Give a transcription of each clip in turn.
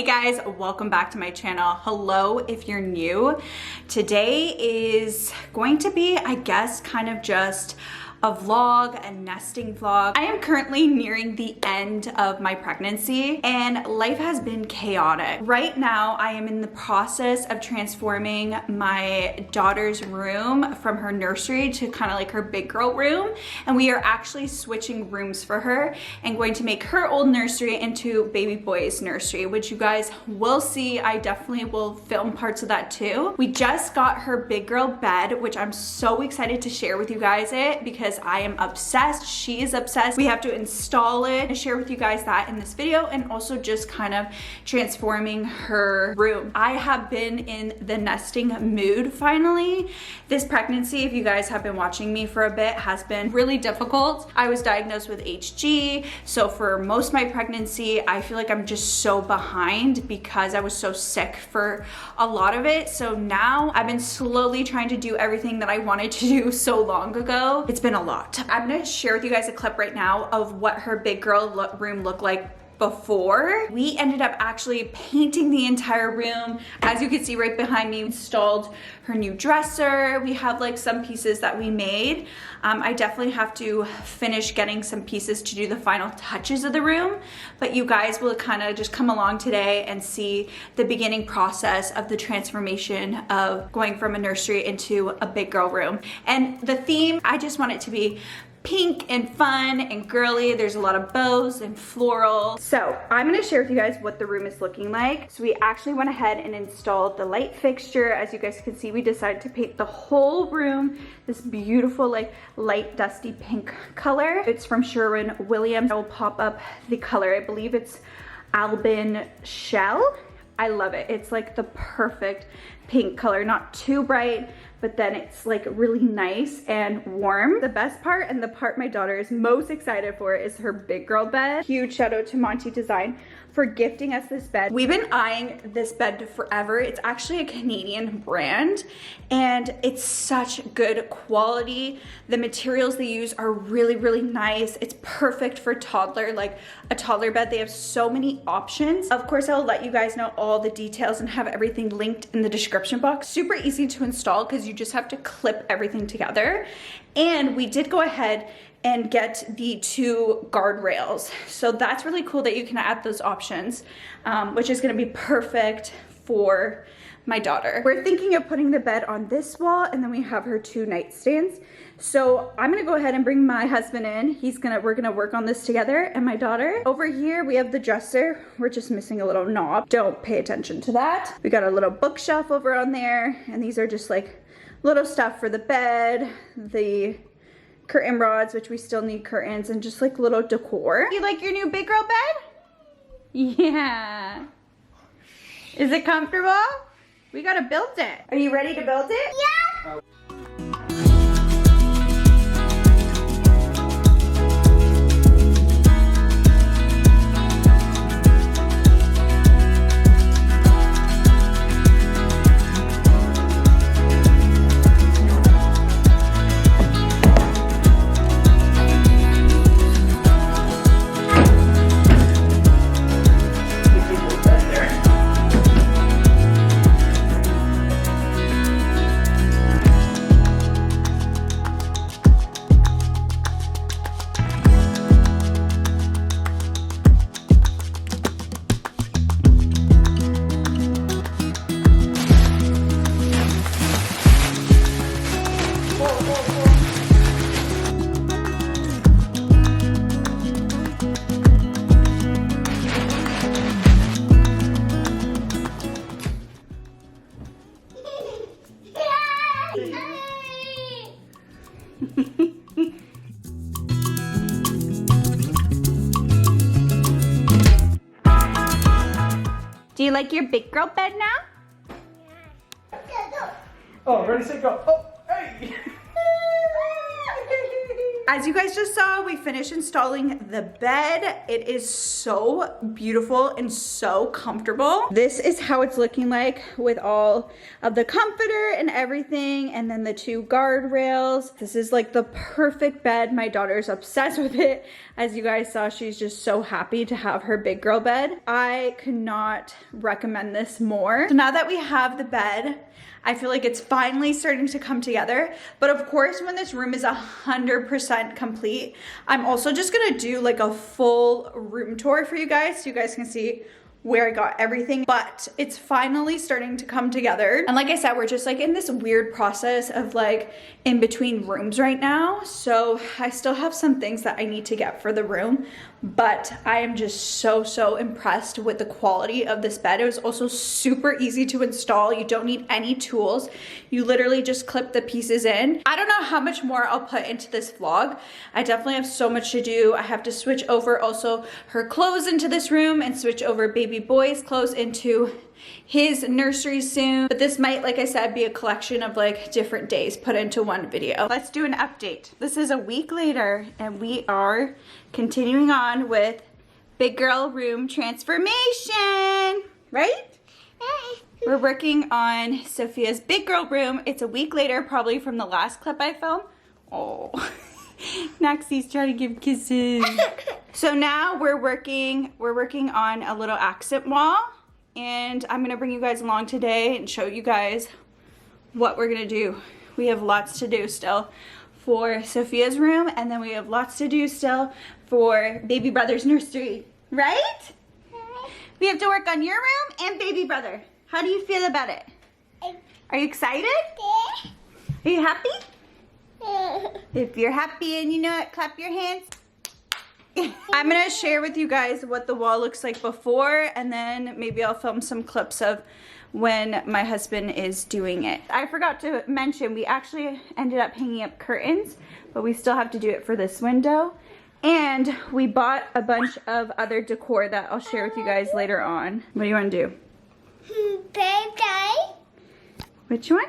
Hey guys, welcome back to my channel. Hello if you're new. Today is going to be, I guess, kind of just a vlog, a nesting vlog. I am currently nearing the end of my pregnancy and life has been chaotic. Right now, I am in the process of transforming my daughter's room from her nursery to kind of like her big girl room. And we are actually switching rooms for her and going to make her old nursery into baby boy's nursery, which you guys will see. I definitely will film parts of that too. We just got her big girl bed, which I'm so excited to share with you guys because I am obsessed. She is obsessed. We have to install it and share with you guys that in this video, and also just kind of transforming her room. I have been in the nesting mood finally. This pregnancy, if you guys have been watching me for a bit, has been really difficult. I was diagnosed with HG, so for most of my pregnancy, I feel like I'm just so behind because I was so sick for a lot of it. So now I've been slowly trying to do everything that I wanted to do so long ago. It's been a lot. I'm gonna share with you guys a clip right now of what her big girl room looked like before. We ended up actually painting the entire room. As you can see right behind me, we installed her new dresser. We have like some pieces that we made. I definitely have to finish getting some pieces to do the final touches of the room, but you guys will kind of just come along today and see the beginning process of the transformation of going from a nursery into a big girl room. And the theme, I just want it to be pink and fun and girly. There's a lot of bows and floral. So I'm gonna share with you guys what the room is looking like. So we actually went ahead and installed the light fixture. As you guys can see, we decided to paint the whole room this beautiful like light dusty pink color. It's from Sherwin-Williams. I will pop up the color. I believe it's Albin Shell. I love it. It's like the perfect pink color, not too bright, but then it's like really nice and warm. The best part, and the part my daughter is most excited for, is her big girl bed. Huge shout out to Monty Design for gifting us this bed. We've been eyeing this bed forever. It's actually a Canadian brand and it's such good quality. The materials they use are really, really nice. It's perfect for toddler, like a toddler bed. They have so many options. Of course, I'll let you guys know all the details and have everything linked in the description box. Super easy to install because you just have to clip everything together. And we did go ahead and get the 2 guardrails. So that's really cool that you can add those options, which is gonna be perfect for my daughter. We're thinking of putting the bed on this wall, and then we have her 2 nightstands. So I'm gonna go ahead and bring my husband in. We're gonna work on this together, and my daughter. Over here, we have the dresser. We're just missing a little knob. Don't pay attention to that. We got a little bookshelf over on there, and these are just like little stuff for the bed, the curtain rods, which we still need curtains, and just like little decor. You like your new big girl bed? Yeah. Is it comfortable? We gotta build it. Are you ready to build it? Yeah. Do you like your big girl bed now? Oh, ready, set, go. Oh, hey! As you guys just saw, we finished installing the bed. It is so beautiful and so comfortable. This is how it's looking like with all of the comforter and everything, and then the two guardrails. This is like the perfect bed. My daughter's obsessed with it. As you guys saw, she's just so happy to have her big girl bed. I could not recommend this more. So now that we have the bed, I feel like it's finally starting to come together. But of course, when this room is 100% complete, I'm also just gonna do like a full room tour for you guys so you guys can see where I got everything, but it's finally starting to come together. And like I said, we're just like in this weird process of like in between rooms right now. So I still have some things that I need to get for the room, but I am just so impressed with the quality of this bed. It was also super easy to install. You don't need any tools. You literally just clip the pieces in. I don't know how much more I'll put into this vlog. I definitely have so much to do. I have to switch over also her clothes into this room and switch over baby boy's clothes into his nursery soon. But this might, like I said, be a collection of like different days put into one video. Let's do an update. This is a week later and we are continuing on with big girl room transformation, right? We're working on Sophia's big girl room. It's a week later, probably from the last clip I filmed. Oh, Naxie's trying to give kisses. So now we're working on a little accent wall, and I'm gonna bring you guys along today and show you guys what we're gonna do. We have lots to do still for Sophia's room, and then we have lots to do still for baby brother's nursery, right? We have to work on your room and baby brother. How do you feel about it? Are you excited? Are you happy? If you're happy and you know it, clap your hands. I'm gonna share with you guys what the wall looks like before, and then maybe I'll film some clips of when my husband is doing it. I forgot to mention, we actually ended up hanging up curtains, but we still have to do it for this window. And we bought a bunch of other decor that I'll share with you guys later on. What do you want to do? Birthday. Which one?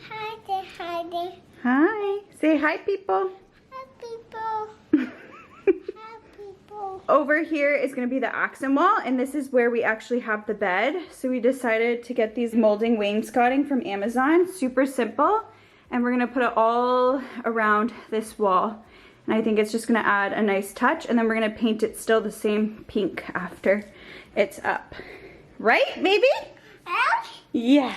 Hi, hi. Hi. Say hi, people. Hi, people. Hi, people. Over here is going to be the accent wall, and this is where we actually have the bed. So we decided to get these molding wainscoting from Amazon. Super simple. And we're going to put it all around this wall. And I think it's just going to add a nice touch. And then we're going to paint it still the same pink after it's up. Right, baby? Yeah.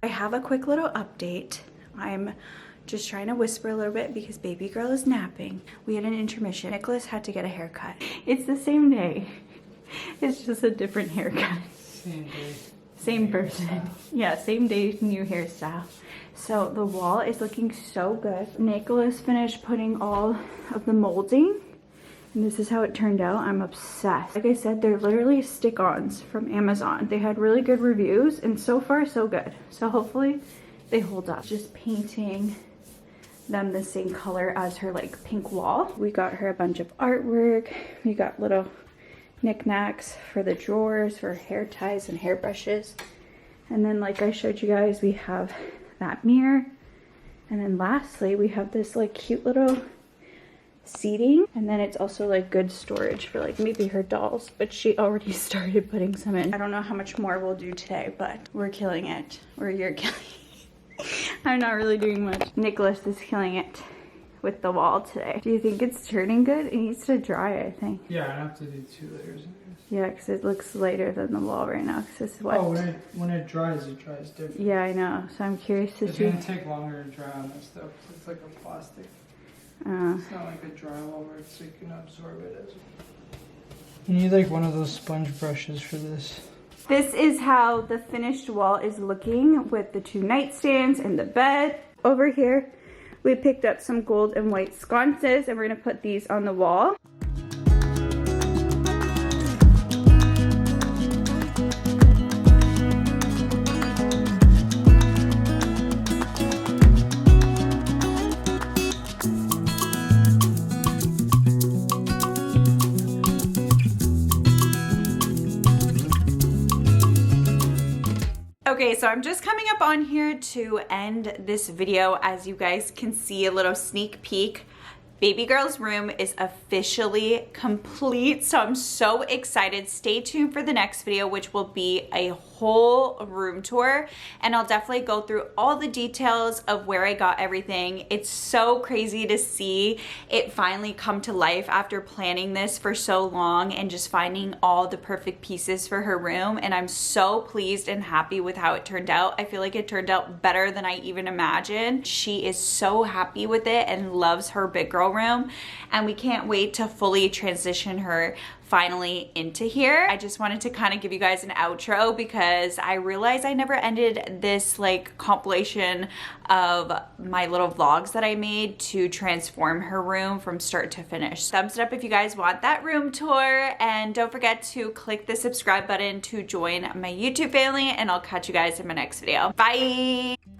I have a quick little update. I'm just trying to whisper a little bit because baby girl is napping. We had an intermission. Nicholas had to get a haircut. It's the same day. It's just a different haircut. Same day. Same person. Yeah, same day, new hairstyle. So the wall is looking so good. Nicholas finished putting all of the molding, and this is how it turned out. I'm obsessed. Like I said, they're literally stick-ons from Amazon. They had really good reviews, and so far so good. So hopefully they hold up. Just painting them the same color as her like pink wall. We got her a bunch of artwork. We got little knickknacks for the drawers, for hair ties and hairbrushes. And then like I showed you guys, we have that mirror. And then lastly, we have this like cute little seating. And then it's also like good storage for like maybe her dolls, but she already started putting some in. I don't know how much more we'll do today, but we're killing it. Or you're killing it. I'm not really doing much. Nicholas is killing it with the wall today. Do you think it's turning good? It needs to dry, I think. Yeah, I have to do 2 layers. Yeah, because it looks lighter than the wall right now because it's wet. Oh, when it dries different. Yeah, I know. So I'm curious to It's see. gonna take longer to dry on this stuff. It's like a plastic. It's not like a drywall where it's like, you can absorb it as well. You need like one of those sponge brushes for this. This is how the finished wall is looking with the 2 nightstands and the bed. Over here, we picked up some gold and white sconces, and we're gonna put these on the wall. Okay, so I'm just coming up on here to end this video. As you guys can see, a little sneak peek. Baby girl's room is officially complete, so I'm so excited. Stay tuned for the next video, which will be a whole room tour, and I'll definitely go through all the details of where I got everything. It's so crazy to see it finally come to life after planning this for so long and just finding all the perfect pieces for her room, and I'm so pleased and happy with how it turned out. I feel like it turned out better than I even imagined. She is so happy with it and loves her big girl room, and we can't wait to fully transition her finally into here. I just wanted to kind of give you guys an outro because I realized I never ended this like compilation of my little vlogs that I made to transform her room from start to finish. Thumbs it up if you guys want that room tour, and don't forget to click the subscribe button to join my YouTube family, and I'll catch you guys in my next video. Bye!